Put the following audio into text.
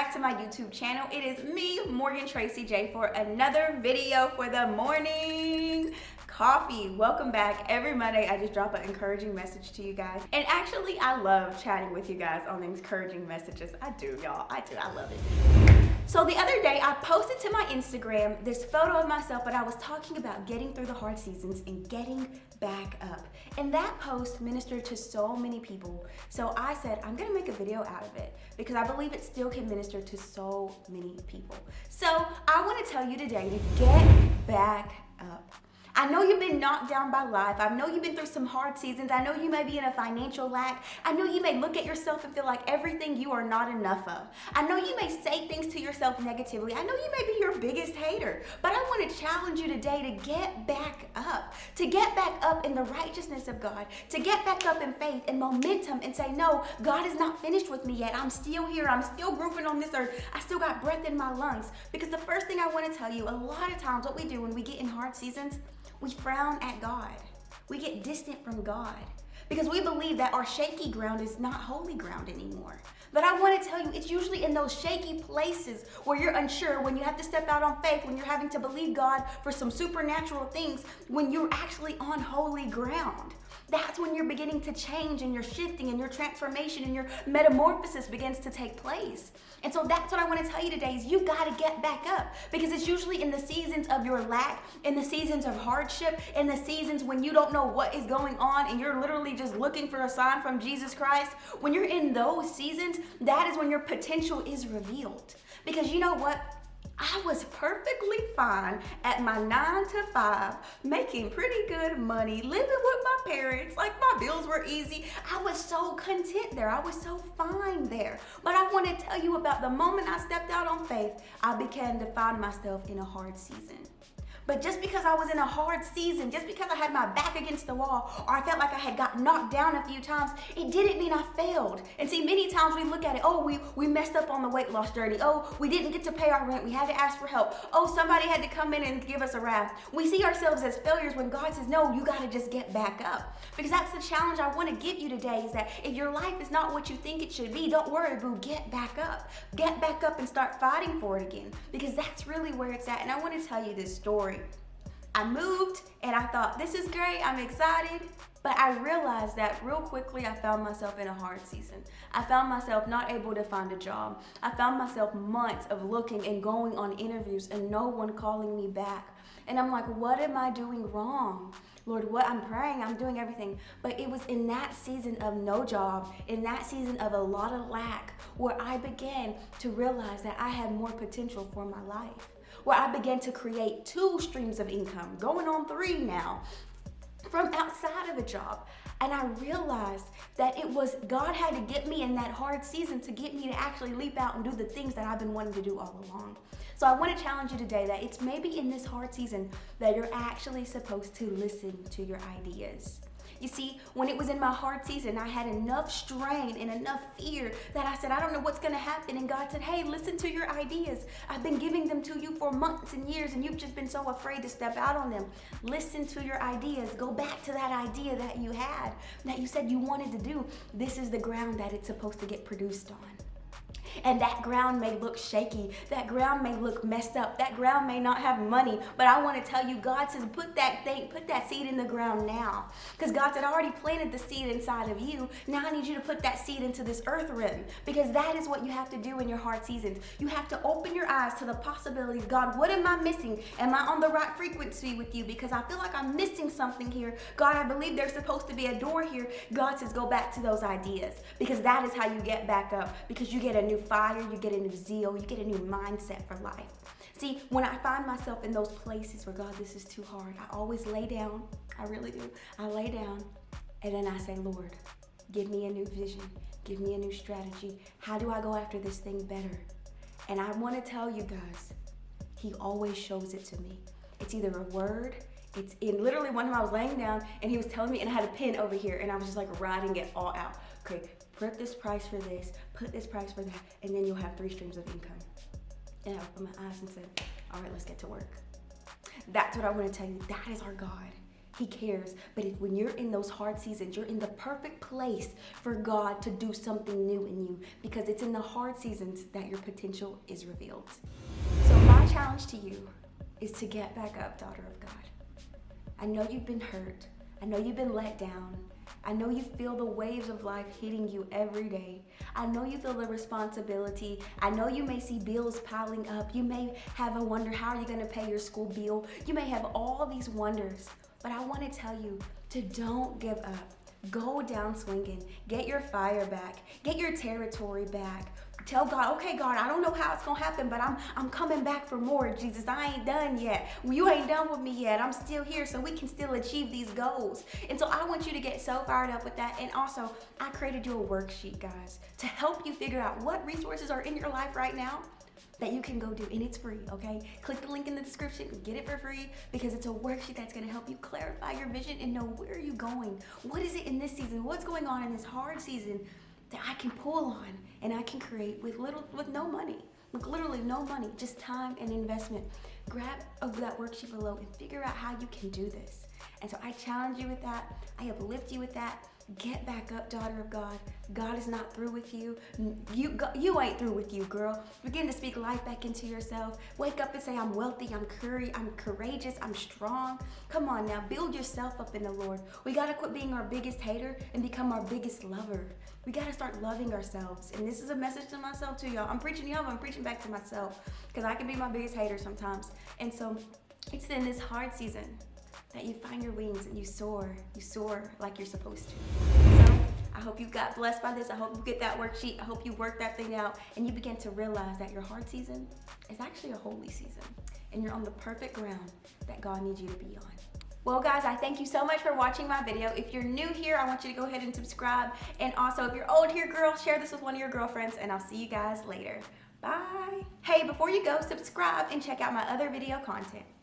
back to my YouTube channel. It is me, Morgan Tracy J, for another video for the morning coffee. Welcome back. Every Monday, I just drop an encouraging message to you guys. And actually, I love chatting with you guys on these encouraging messages. I do, y'all. I do. I love it. So the other day, I posted to my Instagram this photo of myself, but I was talking about getting through the hard seasons and getting back up. And that post ministered to so many people. So I said, I'm gonna make a video out of it because I believe it still can minister to so many people. So I wanna tell you today to get back up. I know you've been knocked down by life. I know you've been through some hard seasons. I know you may be in a financial lack. I know you may look at yourself and feel like everything you are not enough of. I know you may say things to yourself negatively. I know you may be your biggest hater, but I want to challenge you today to get back up in the righteousness of God, to get back up in faith and momentum and say, no, God is not finished with me yet. I'm still here. I'm still grooving on this earth. I still got breath in my lungs. Because the first thing I want to tell you, a lot of times what we do when we get in hard seasons, we frown at God. We get distant from God because we believe that our shaky ground is not holy ground anymore. But I want to tell you, it's usually in those shaky places where you're unsure, when you have to step out on faith, when you're having to believe God for some supernatural things, when you're actually on holy ground. That's when you're beginning to change and you're shifting and your transformation and your metamorphosis begins to take place. And so that's what I want to tell you today is you got to get back up, because it's usually in the seasons of your lack, in the seasons of hardship, in the seasons when you don't know what is going on and you're literally just looking for a sign from Jesus Christ. When you're in those seasons, that is when your potential is revealed. Because you know what? I was perfectly fine at my 9 to 5, making pretty good money, living with my parents, like my bills were easy. I was so content there. I was so fine there. But I want to tell you about the moment I stepped out on faith, I began to find myself in a hard season. But just because I was in a hard season, just because I had my back against the wall, or I felt like I had got knocked down a few times, it didn't mean I failed. And see, many times we look at it, oh, we messed up on the weight loss journey. Oh, we didn't get to pay our rent. We had to ask for help. Oh, somebody had to come in and give us a raft. We see ourselves as failures when God says, no, you got to just get back up. Because that's the challenge I want to give you today, is that if your life is not what you think it should be, don't worry, boo, get back up. Get back up and start fighting for it again, because that's really where it's at. And I want to tell you this story. I moved and I thought, this is great, I'm excited. But I realized that real quickly I found myself in a hard season. I found myself not able to find a job. I found myself months of looking and going on interviews and no one calling me back. And I'm like, what am I doing wrong? Lord, what I'm praying, I'm doing everything. But it was in that season of no job, in that season of a lot of lack, where I began to realize that I had more potential for my life. Where I began to create 2 streams of income, going on 3 now, from outside of a job. And I realized that it was God had to get me in that hard season to get me to actually leap out and do the things that I've been wanting to do all along. So I want to challenge you today that it's maybe in this hard season that you're actually supposed to listen to your ideas. You see, when it was in my hard season, I had enough strain and enough fear that I said, I don't know what's going to happen. And God said, hey, listen to your ideas. I've been giving them to you for months and years, and you've just been so afraid to step out on them. Listen to your ideas. Go back to that idea that you had, that you said you wanted to do. This is the ground that it's supposed to get produced on. And that ground may look shaky. That ground may look messed up. That ground may not have money. But I want to tell you, God says, put that seed in the ground now. Because God said, I already planted the seed inside of you. Now I need you to put that seed into this earth realm. Because that is what you have to do in your hard seasons. You have to open your eyes to the possibilities. God, what am I missing? Am I on the right frequency with you? Because I feel like I'm missing something here. God, I believe there's supposed to be a door here. God says, go back to those ideas. Because that is how you get back up. Because you get a new fire, you get a new zeal, you get a new mindset for life. See, when I find myself in those places where, God, this is too hard, I always lay down. I really do. I lay down and then I say, Lord, give me a new vision. Give me a new strategy. How do I go after this thing better? And I want to tell you guys, He always shows it to me. It's either a word, it's in literally one time I was laying down and He was telling me, and I had a pen over here and I was just like writing it all out. Okay, put this price for this, put this price for that, and then you'll have 3 streams of income. And I opened my eyes and said, all right, let's get to work. That's what I want to tell you. That is our God. He cares. But when you're in those hard seasons, you're in the perfect place for God to do something new in you, because it's in the hard seasons that your potential is revealed. So my challenge to you is to get back up, daughter of God. I know you've been hurt. I know you've been let down. I know you feel the waves of life hitting you every day. I know you feel the responsibility. I know you may see bills piling up. You may have a wonder, how are you going to pay your school bill? You may have all these wonders, but I want to tell you to don't give up. Go down swinging. Get your fire back. Get your territory back. Tell God, okay, God, I don't know how it's going to happen, but I'm coming back for more, Jesus. I ain't done yet. You ain't done with me yet. I'm still here, so we can still achieve these goals. And so I want you to get so fired up with that. And also, I created you a worksheet, guys, to help you figure out what resources are in your life right now that you can go do, and it's free, okay? Click the link in the description, get it for free, because it's a worksheet that's gonna help you clarify your vision and know where you're going. What is it in this season? What's going on in this hard season that I can pull on and I can create with no money, with literally no money, just time and investment. Grab that worksheet below and figure out how you can do this. And so I challenge you with that. I uplift you with that. Get back up, daughter of God. God is not through with you. You ain't through with you, girl. Begin to speak life back into yourself. Wake up and say, I'm wealthy, I'm courageous, I'm strong. Come on now, build yourself up in the Lord. We gotta quit being our biggest hater and become our biggest lover. We gotta start loving ourselves. And this is a message to myself too, y'all. I'm preaching to y'all, but I'm preaching back to myself, because I can be my biggest hater sometimes. And so it's in this hard season that you find your wings and you soar like you're supposed to. So I hope you got blessed by this. I hope you get that worksheet. I hope you work that thing out and you begin to realize that your hard season is actually a holy season, and you're on the perfect ground that God needs you to be on. Well, guys, I thank you so much for watching my video. If you're new here, I want you to go ahead and subscribe. And also, if you're old here, girl, share this with one of your girlfriends, and I'll see you guys later. Bye. Hey, before you go, subscribe and check out my other video content.